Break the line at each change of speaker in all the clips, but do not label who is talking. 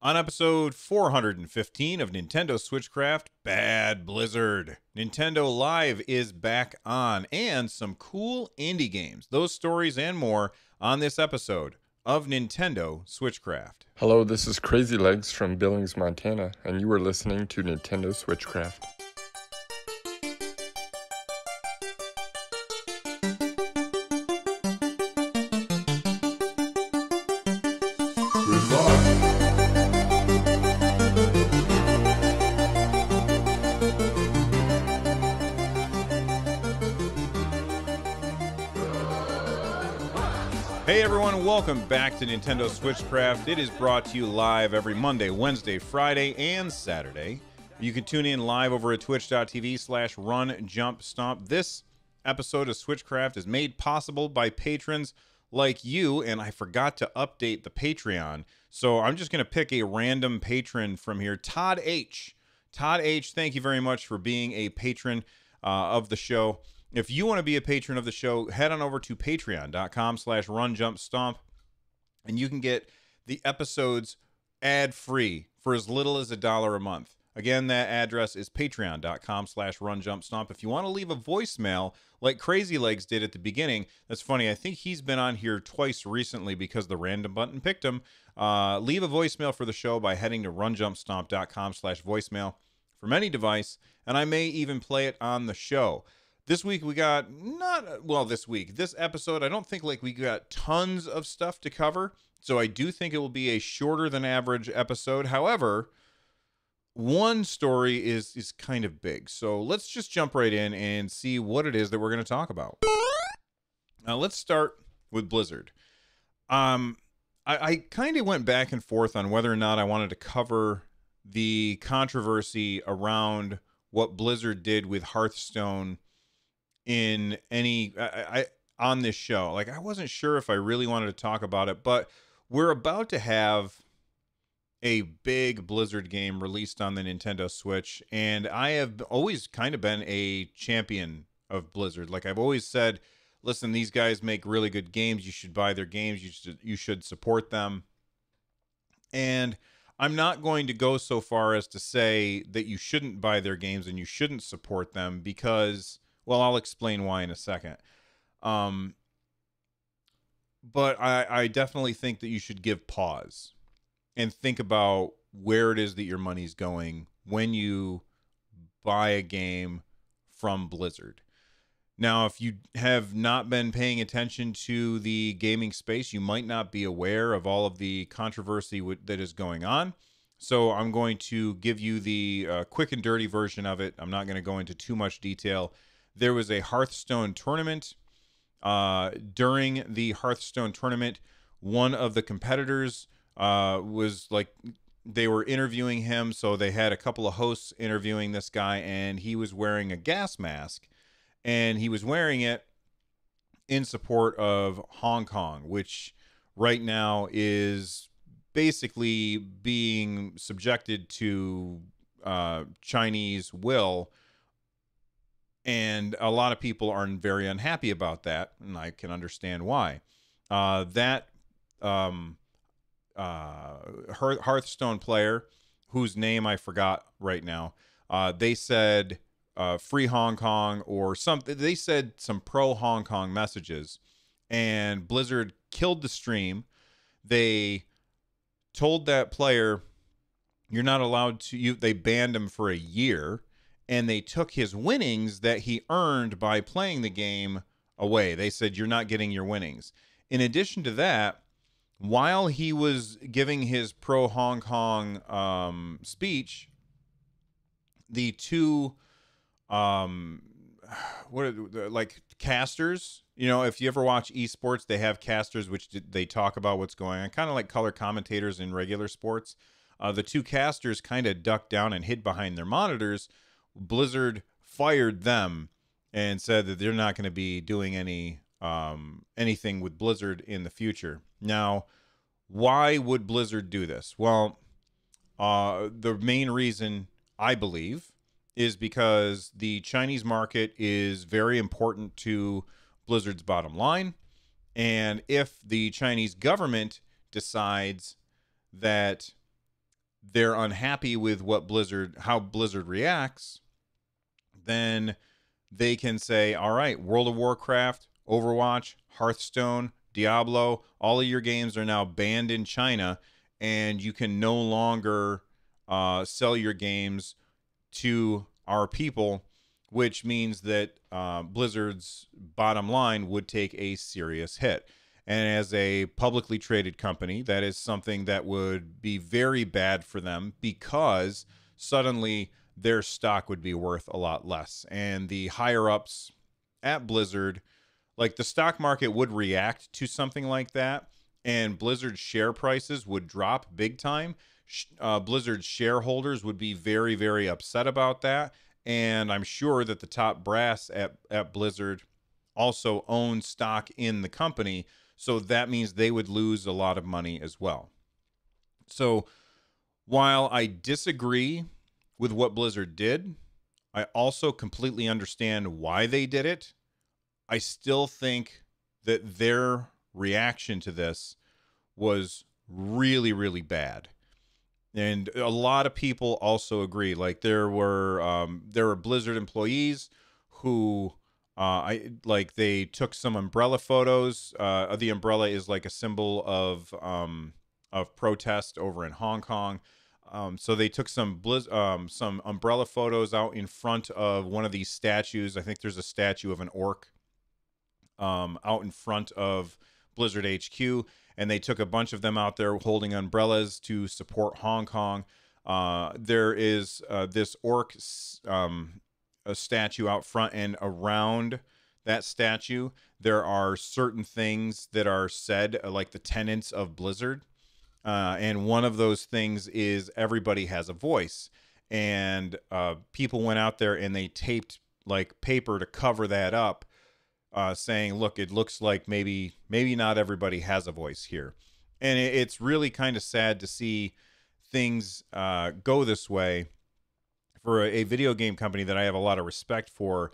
On episode 415 of Nintendo Switchcraft, Bad Blizzard. Nintendo Live is back on, and some cool indie games. Those stories and more on this episode of Nintendo Switchcraft.
Hello, this is Crazy Legs from Billings, Montana, and you are listening to Nintendo Switchcraft.
Hey everyone, welcome back to Nintendo Switchcraft. It is brought to you live every Monday, Wednesday, Friday, and Saturday. You can tune in live over at twitch.tv/runjumpstomp. This episode of Switchcraft is made possible by patrons like you, and I forgot to update the Patreon, so I'm just going to pick a random patron from here. Todd H. Todd H., thank you very much for being a patron of the show. If you want to be a patron of the show, head on over to patreon.com/runjumpstomp, and you can get the episodes ad-free for as little as $1 a month. Again, that address is patreon.com/runjumpstomp. If you want to leave a voicemail like Crazy Legs did at the beginning, that's funny. I think he's been on here twice recently because the random button picked him. Leave a voicemail for the show by heading to runjumpstomp.com/voicemail from any device, and I may even play it on the show. This week we got this episode, I don't think we got tons of stuff to cover, so I do think it will be a shorter than average episode. However, one story is kind of big, so let's just jump right in and see what it is that we're going to talk about. Now let's start with Blizzard. I kind of went back and forth on whether or not I wanted to cover the controversy around what Blizzard did with Hearthstone in any on this show. I wasn't sure if I really wanted to talk about it, but we're about to have a big Blizzard game released on the Nintendo Switch, and I have always kind of been a champion of Blizzard. I've always said, listen, these guys make really good games, you should buy their games, you should support them. And I'm not going to go so far as to say that you shouldn't buy their games and you shouldn't support them because, well, I'll explain why in a second. But I definitely think that you should give pause and think about where it is that your money's going when you buy a game from Blizzard. Now, if you have not been paying attention to the gaming space, you might not be aware of all of the controversy that is going on. So I'm going to give you the quick and dirty version of it. I'm not going to go into too much detail. There was a Hearthstone tournament. During the Hearthstone tournament, one of the competitors was they were interviewing him. So they had a couple of hosts interviewing this guy, and he was wearing a gas mask, and he was wearing it in support of Hong Kong, which right now is basically being subjected to Chinese will. And a lot of people are very unhappy about that, and I can understand why. Hearthstone player, whose name I forgot right now, they said free Hong Kong or something. They said some pro Hong Kong messages, and Blizzard killed the stream. They told that player, you're not allowed to, they banned him for a year. And they took his winnings that he earned by playing the game away. They said, you're not getting your winnings. In addition to that, while he was giving his pro Hong Kong speech, the two casters, if you ever watch esports, they have casters which they talk about what's going on, kind of like color commentators in regular sports. The two casters kind of ducked down and hid behind their monitors. Blizzard fired them and said that they're not going to be doing anything with Blizzard in the future. Now, why would Blizzard do this? Well, the main reason, I believe, is because the Chinese market is very important to Blizzard's bottom line. And if the Chinese government decides that they're unhappy with how Blizzard reacts, then they can say, all right, World of Warcraft, Overwatch, Hearthstone, Diablo, all of your games are now banned in China, and you can no longer sell your games to our people, which means that Blizzard's bottom line would take a serious hit. And as a publicly traded company, that is something that would be very bad for them, because suddenly their stock would be worth a lot less. And the higher ups at Blizzard, like, the stock market would react to something like that, and Blizzard's share prices would drop big time. Blizzard's shareholders would be very, very upset about that. And I'm sure that the top brass at Blizzard also own stock in the company. So that means they would lose a lot of money as well. So while I disagree with what Blizzard did, I also completely understand why they did it. I still think that their reaction to this was really, really bad. And a lot of people also agree. Like, there were Blizzard employees who they took some umbrella photos. The umbrella is like a symbol of protest over in Hong Kong. So they took some umbrella photos out in front of one of these statues. I think there's a statue of an orc out in front of Blizzard HQ, and they took a bunch of them out there holding umbrellas to support Hong Kong. There is this orc a statue out front, and around that statue there are certain things that are said, like the tenets of Blizzard. And one of those things is everybody has a voice. And people went out there and they taped like paper to cover that up, saying, look, it looks like maybe not everybody has a voice here. And it's really kind of sad to see things go this way for a video game company that I have a lot of respect for,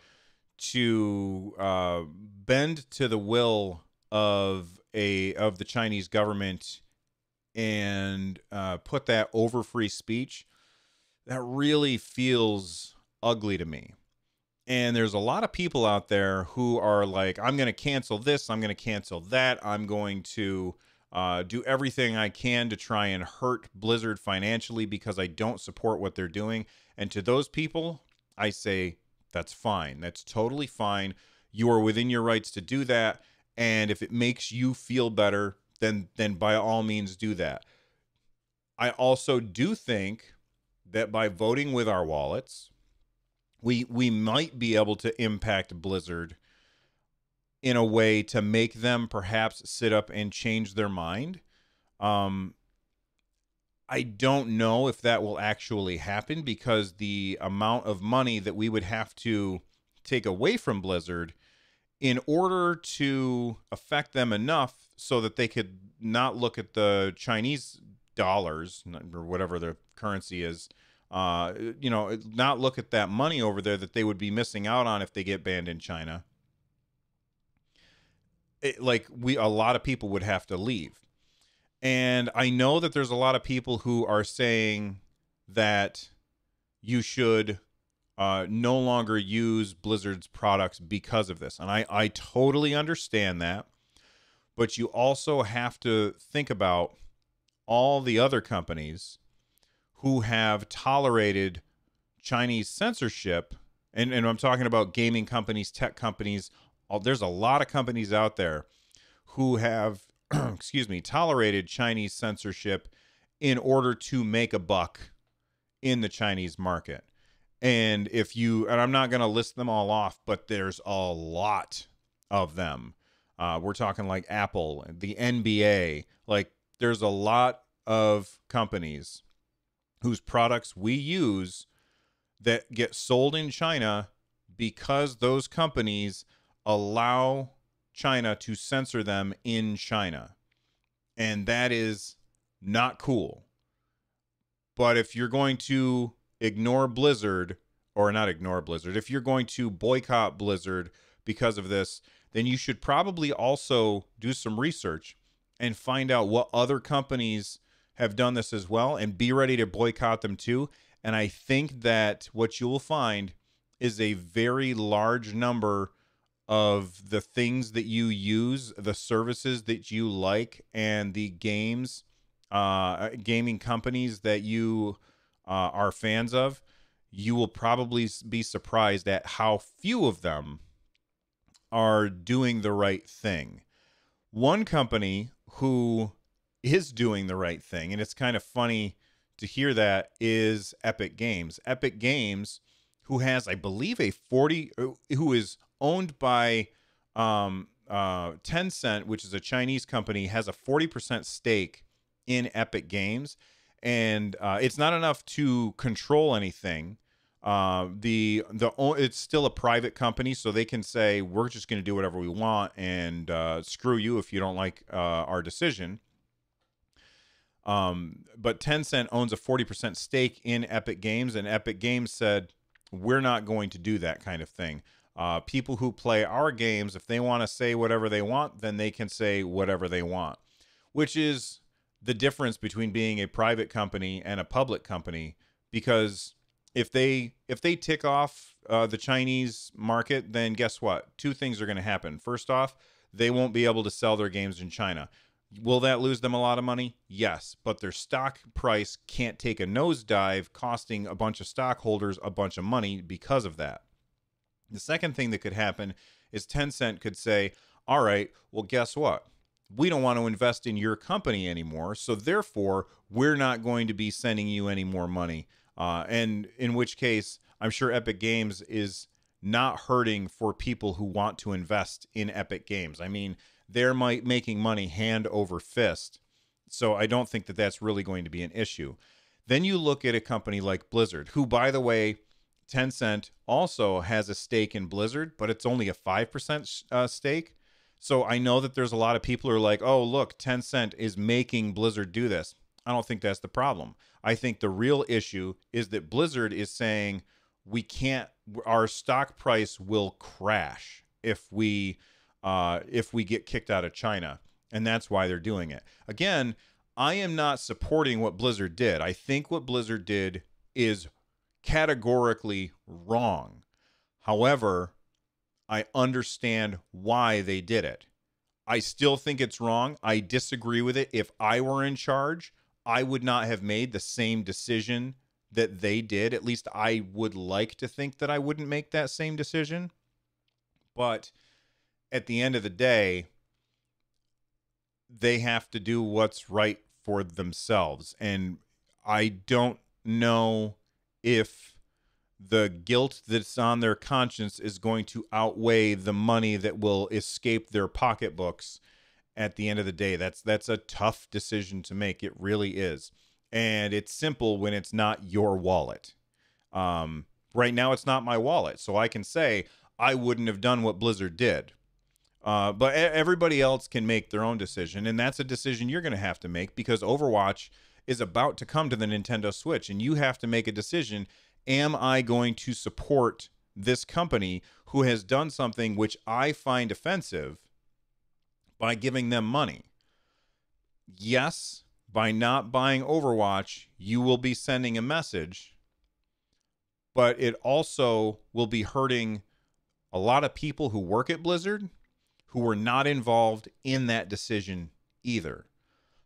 to bend to the will of the Chinese government and put that over free speech. That really feels ugly to me. And there's a lot of people out there who are like, I'm going to cancel this, I'm going to cancel that, I'm going to do everything I can to try and hurt Blizzard financially because I don't support what they're doing. And to those people, I say, that's fine. That's totally fine. You are within your rights to do that. And if it makes you feel better, then by all means do that. I also do think that by voting with our wallets, we might be able to impact Blizzard in a way to make them perhaps sit up and change their mind. I don't know if that will actually happen, because the amount of money that we would have to take away from Blizzard in order to affect them enough so that they could not look at the Chinese dollars or whatever their currency is, not look at that money over there that they would be missing out on if they get banned in China. A lot of people would have to leave. And I know that there's a lot of people who are saying that you should no longer use Blizzard's products because of this. And I totally understand that. But you also have to think about all the other companies who have tolerated Chinese censorship. And I'm talking about gaming companies, tech companies. There's a lot of companies out there who have tolerated Chinese censorship in order to make a buck in the Chinese market. And I'm not going to list them all off, but there's a lot of them. We're talking like Apple, the NBA. Like, there's a lot of companies whose products we use that get sold in China because those companies allow China to censor them in China. And that is not cool. But if you're going to ignore Blizzard, or not ignore Blizzard, if you're going to boycott Blizzard because of this, then you should probably also do some research and find out what other companies have done this as well, and be ready to boycott them too. And I think that what you will find is a very large number of the things that you use, the services that you like, and the gaming companies that you are fans of, you will probably be surprised at how few of them are doing the right thing. One company who is doing the right thing, and it's kind of funny to hear that, is Epic Games. Epic Games, who has, I believe, who is owned by Tencent, which is a Chinese company, has a 40% stake in Epic Games, and it's not enough to control anything. It's still a private company, so they can say we're just going to do whatever we want, and screw you if you don't like our decision. But Tencent owns a 40% stake in Epic Games, and Epic Games said, we're not going to do that kind of thing. People who play our games, if they want to say whatever they want, then they can say whatever they want, which is the difference between being a private company and a public company. Because if they tick off the Chinese market, then guess what? Two things are going to happen. First off, they won't be able to sell their games in China. Will that lose them a lot of money? Yes, but their stock price can't take a nosedive, costing a bunch of stockholders a bunch of money because of that. The second thing that could happen is Tencent could say, all right, well, guess what? We don't want to invest in your company anymore, so therefore, we're not going to be sending you any more money. And in which case, I'm sure Epic Games is not hurting for people who want to invest in Epic Games. I mean, they're making money hand over fist. So I don't think that that's really going to be an issue. Then you look at a company like Blizzard, who, by the way, Tencent also has a stake in Blizzard, but it's only a 5% stake. So I know that there's a lot of people who are like, oh, look, Tencent is making Blizzard do this. I don't think that's the problem. I think the real issue is that Blizzard is saying our stock price will crash if we get kicked out of China. And that's why they're doing it. Again, I am not supporting what Blizzard did. I think what Blizzard did is categorically wrong. However, I understand why they did it. I still think it's wrong. I disagree with it. If I were in charge, I would not have made the same decision that they did. At least I would like to think that I wouldn't make that same decision. But at the end of the day, they have to do what's right for themselves. And I don't know if the guilt that's on their conscience is going to outweigh the money that will escape their pocketbooks at the end of the day. That's a tough decision to make. It really is. And it's simple when it's not your wallet. Right now, it's not my wallet. So I can say I wouldn't have done what Blizzard did. But everybody else can make their own decision. And that's a decision you're going to have to make, because Overwatch is about to come to the Nintendo Switch. And you have to make a decision. Am I going to support this company who has done something which I find offensive by giving them money? Yes, by not buying Overwatch, you will be sending a message, but it also will be hurting a lot of people who work at Blizzard who were not involved in that decision either.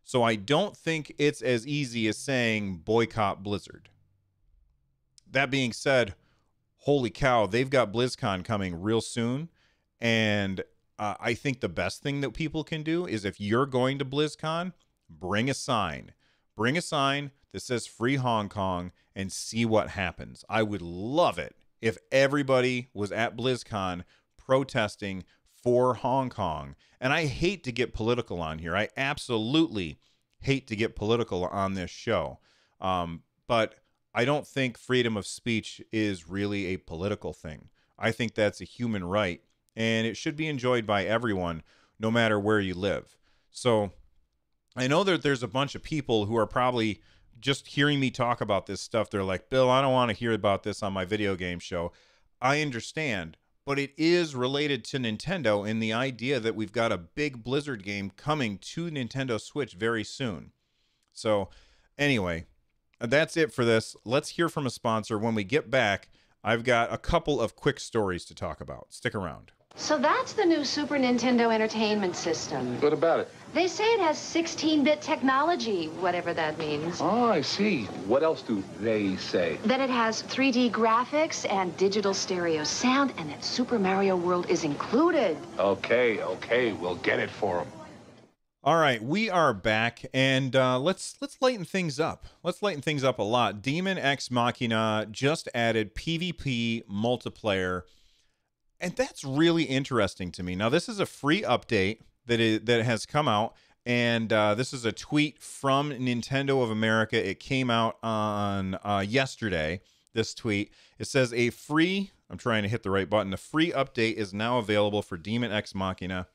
So I don't think it's as easy as saying boycott Blizzard. That being said, holy cow, they've got BlizzCon coming real soon. And I think the best thing that people can do is, if you're going to BlizzCon, bring a sign. Bring a sign that says Free Hong Kong and see what happens. I would love it if everybody was at BlizzCon protesting for Hong Kong. And I hate to get political on here. I absolutely hate to get political on this show. But I don't think freedom of speech is really a political thing. I think that's a human right, and it should be enjoyed by everyone, no matter where you live. So I know that there's a bunch of people who are probably just hearing me talk about this stuff. They're like, Bill, I don't want to hear about this on my video game show. I understand, but it is related to Nintendo in the idea that we've got a big Blizzard game coming to Nintendo Switch very soon. So anyway, that's it for this. Let's hear from a sponsor. When we get back, I've got a couple of quick stories to talk about. Stick around.
So that's the new Super Nintendo Entertainment System.
What about it?
They say it has 16-bit technology, whatever that means.
Oh, I see. What else do they say?
That it has 3D graphics and digital stereo sound, and that Super Mario World is included.
Okay, we'll get it for them.
All right, we are back, and let's lighten things up. Let's lighten things up a lot. Demon X Machina just added PvP multiplayer, and that's really interesting to me. Now, this is a free update that has come out, and this is a tweet from Nintendo of America. It came out on yesterday, this tweet. It says, I'm trying to hit the right button. A free update is now available for Demon X Machina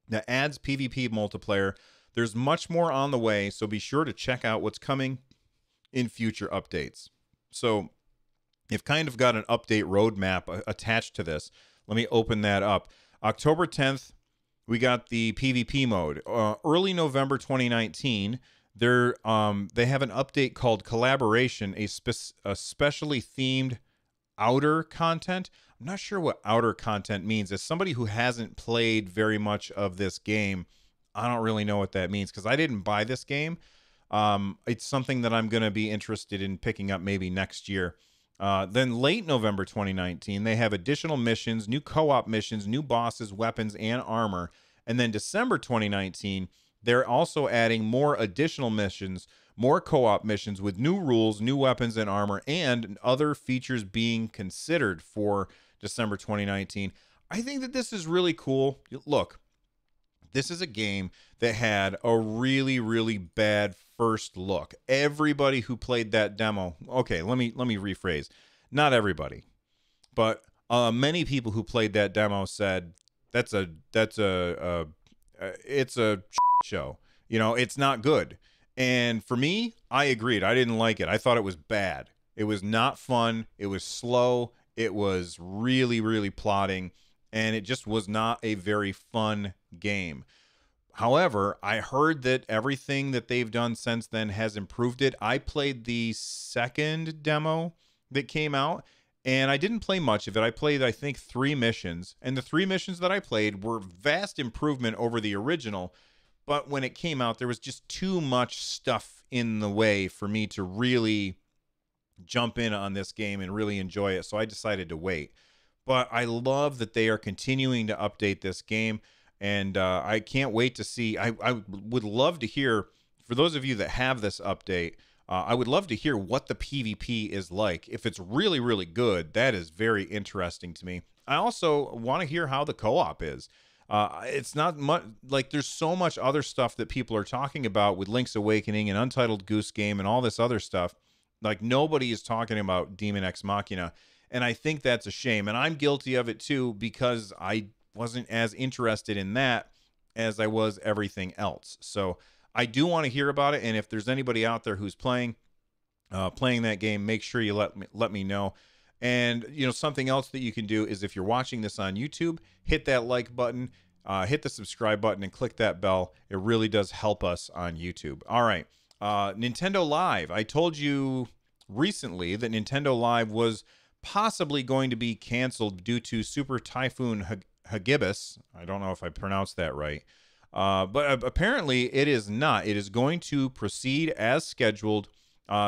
that adds PvP multiplayer. There's much more on the way, so be sure to check out what's coming in future updates. So you've kind of got an update roadmap attached to this. Let me open that up. October 10th, we got the PvP mode. Early November 2019, they have an update called Collaboration, a specially themed outer content. I'm not sure what outer content means. As somebody who hasn't played very much of this game, I don't really know what that means because I didn't buy this game. It's something that I'm going to be interested in picking up maybe next year. Then late November 2019, they have additional missions, new co-op missions, new bosses, weapons, and armor. And then December 2019, they're also adding more additional missions, more co-op missions with new rules, new weapons and armor, and other features being considered for December 2019. I think that this is really cool. Look, this is a game that had a really, really bad first look. Everybody who played that demo, okay, let me rephrase. Not everybody, but many people who played that demo said it's a show. You know, it's not good. And for me, I agreed. I didn't like it. I thought it was bad. It was not fun. It was slow. It was really, really plotting. And it just was not a very fun game. However, I heard that everything that they've done since then has improved it. I played the second demo that came out, and I didn't play much of it. I played, I think, 3 missions. And the 3 missions that I played were vast improvement over the original. But when it came out, there was just too much stuff in the way for me to really jump in on this game and really enjoy it. So I decided to wait. But I love that they are continuing to update this game. And I can't wait to see. I would love to hear, for those of you that have this update, I would love to hear what the PvP is like. If it's really, really good, that is very interesting to me. I also want to hear how the co-op is. It's not much, like there's so much other stuff that people are talking about with Link's Awakening and Untitled Goose Game and all this other stuff. Like nobody is talking about Demon X Machina. And I think that's a shame. And I'm guilty of it too, because I wasn't as interested in that as I was everything else. So I do want to hear about it. And if there's anybody out there who's playing that game, make sure you let me know. And, you know, something else that you can do is if you're watching this on YouTube, hit that like button, hit the subscribe button, and click that bell. It really does help us on YouTube. All right. Nintendo Live. I told you recently that Nintendo Live was possibly going to be canceled due to Super Typhoon Hagibis. I don't know if I pronounced that right. But apparently it is not. It is going to proceed as scheduled.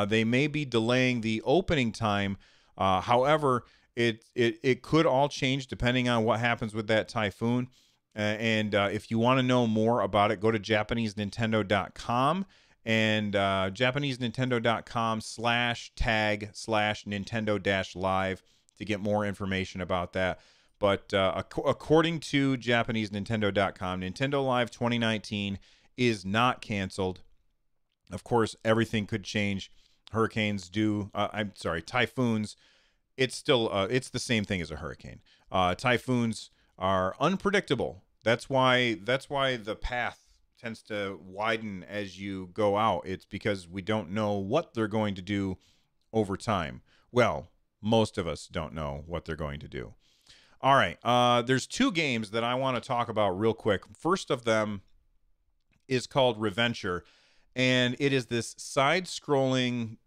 They may be delaying the opening time. However, it could all change depending on what happens with that typhoon. And if you want to know more about it, go to JapaneseNintendo.com and JapaneseNintendo.com/tag/Nintendo-Live to get more information about that. But according to JapaneseNintendo.com, Nintendo Live 2019 is not canceled. Of course, everything could change. Hurricanes do. Typhoons. It's still it's the same thing as a hurricane. Typhoons are unpredictable. That's why the path tends to widen as you go out. It's because we don't know what they're going to do over time. Well, most of us don't know what they're going to do. All right. There's 2 games that I want to talk about real quick. First of them is called Reventure. and it is this side-scrolling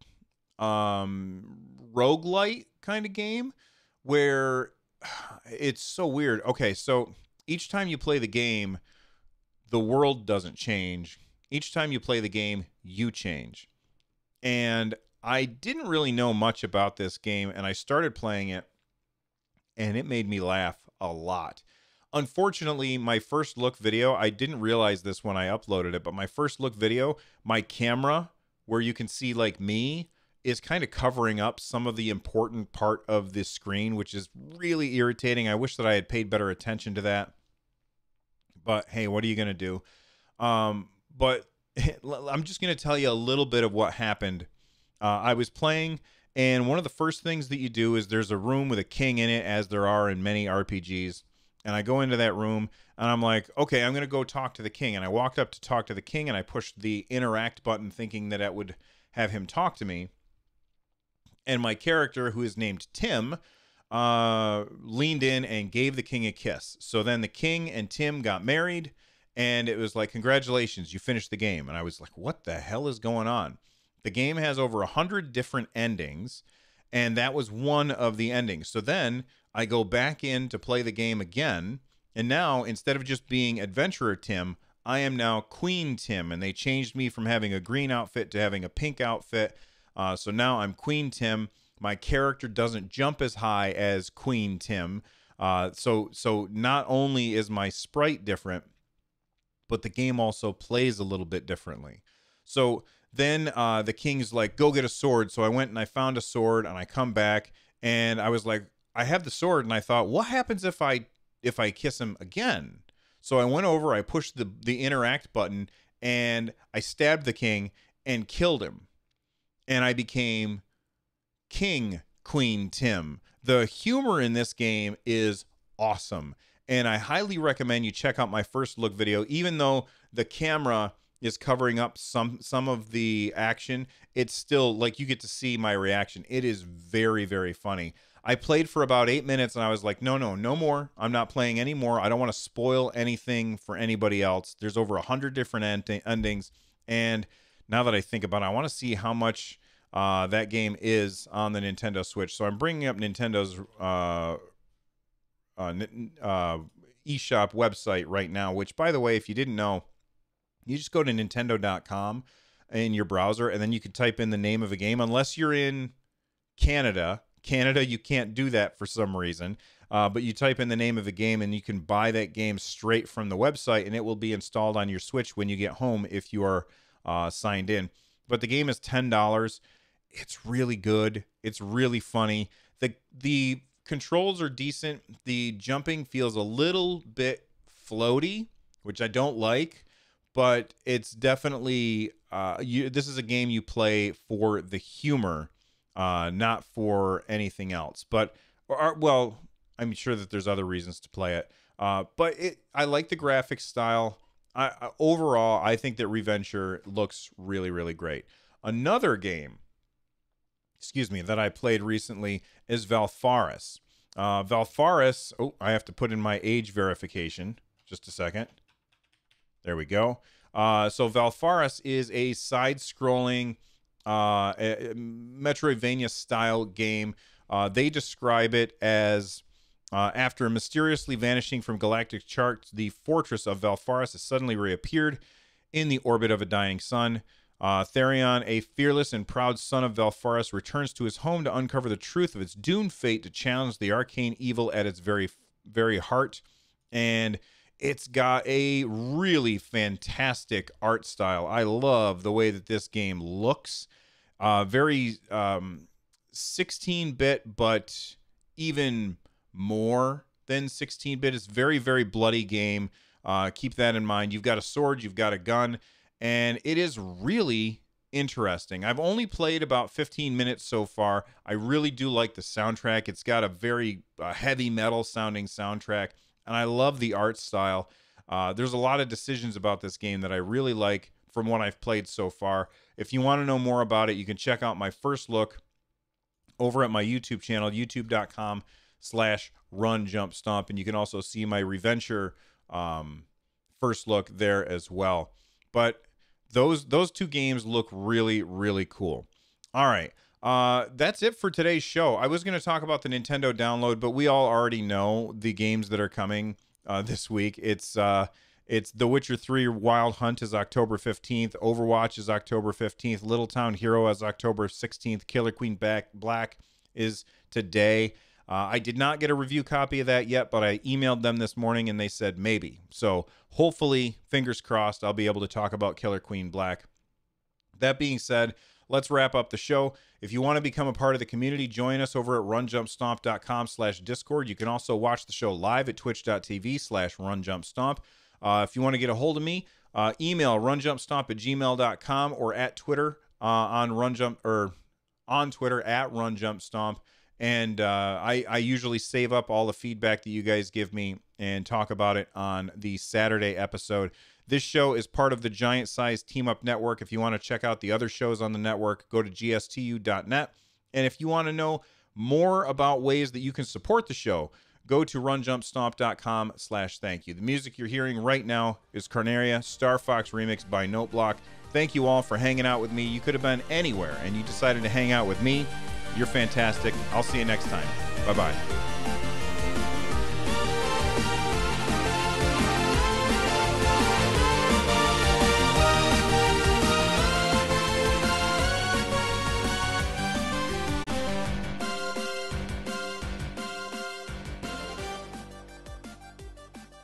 roguelite kind of game where it's so weird. Okay, so each time you play the game, the world doesn't change. Each time you play the game, you change. And I didn't really know much about this game, and I started playing it, and it made me laugh a lot. Unfortunately, my first look video, I didn't realize this when I uploaded it, but my first look video, my camera, where you can see like me, is kind of covering up some of the important part of this screen, which is really irritating. I wish that I had paid better attention to that. But hey, what are you going to do? But I'm just going to tell you a little bit of what happened. I was playing, and one of the first things that you do is there's a room with a king in it, as there are in many RPGs. And I go into that room, and I'm like, okay, I'm going to go talk to the king. And I walked up to talk to the king, and I pushed the interact button thinking that it would have him talk to me. And my character, who is named Tim, leaned in and gave the king a kiss. So then the king and Tim got married, and it was like, congratulations, you finished the game. And I was like, what the hell is going on? The game has over 100 different endings, and that was one of the endings. So then I go back in to play the game again, and now instead of just being Adventurer Tim, I am now Queen Tim, and they changed me from having a green outfit to having a pink outfit. So now I'm Queen Tim. My character doesn't jump as high as Queen Tim. So not only is my sprite different, but the game also plays a little bit differently. So then the king's like, go get a sword. So I went and I found a sword, and I come back, and I was like, I have the sword, and I thought, what happens if I kiss him again? So I went over, I pushed the interact button, and I stabbed the king and killed him. And I became King Queen Tim. The humor in this game is awesome, and I highly recommend you check out my first look video. Even though the camera is covering up some of the action, it's still like you get to see my reaction. It is very, very funny. I played for about 8 minutes, and I was like, no more. I'm not playing anymore. I don't want to spoil anything for anybody else. There's over 100 different endings, and now that I think about it, I want to see how much that game is on the Nintendo Switch. So I'm bringing up Nintendo's eShop website right now, which, by the way, if you didn't know, you just go to Nintendo.com in your browser, and then you can type in the name of a game. Unless you're in Canada, you can't do that for some reason. But you type in the name of a game, and you can buy that game straight from the website, and it will be installed on your Switch when you get home if you are signed in. But the game is $10. It's really good. It's really funny. The controls are decent. The jumping feels a little bit floaty, which I don't like, but it's definitely this is a game you play for the humor, not for anything else. But well, I'm sure that there's other reasons to play it. But I like the graphic style. Overall, I think that Reventure looks really, really great. Another game, that I played recently is Valfaris. Valfaris, I have to put in my age verification. Just a second. There we go. So Valfaris is a side-scrolling Metroidvania-style game. They describe it as after mysteriously vanishing from galactic charts, the fortress of Valfaris has suddenly reappeared in the orbit of a dying sun. Therion, a fearless and proud son of Valfaris, returns to his home to uncover the truth of its doomed fate to challenge the arcane evil at its very, very heart. And it's got a really fantastic art style. I love the way that this game looks. Very 16-bit, but even more than 16-bit. It's very, very bloody game. Keep that in mind. You've got a sword, you've got a gun, and it is really interesting. I've only played about 15 minutes so far. I really do like the soundtrack. It's got a very heavy metal sounding soundtrack, and I love the art style. There's a lot of decisions about this game that I really like from what I've played so far. If you want to know more about it, you can check out my first look over at my YouTube channel, youtube.com/runjumpstomp, and you can also see my Reventure first look there as well. But those two games look really, really cool. All right. That's it for today's show. I was going to talk about the Nintendo download, but we all already know the games that are coming this week. It's The Witcher 3 Wild Hunt is October 15th. Overwatch is October 15th. Little Town Hero is October 16th. Killer Queen Black is today. I did not get a review copy of that yet, but I emailed them this morning and they said maybe. So hopefully, fingers crossed, I'll be able to talk about Killer Queen Black. That being said, let's wrap up the show. If you want to become a part of the community, join us over at runjumpstomp.com/Discord. You can also watch the show live at twitch.tv/runjumpstomp. If you want to get a hold of me, email runjumpstomp@gmail.com or at Twitter on Twitter at runjumpstomp. And I usually save up all the feedback that you guys give me and talk about it on the Saturday episode. This show is part of the Giant Size Team Up Network. If you want to check out the other shows on the network, go to gstu.net. And if you want to know more about ways that you can support the show, go to runjumpstomp.com/thank you. The music you're hearing right now is Carnaria, Star Fox remix by Noteblock. Thank you all for hanging out with me. You could have been anywhere, and you decided to hang out with me. You're fantastic. I'll see you next time. Bye-bye.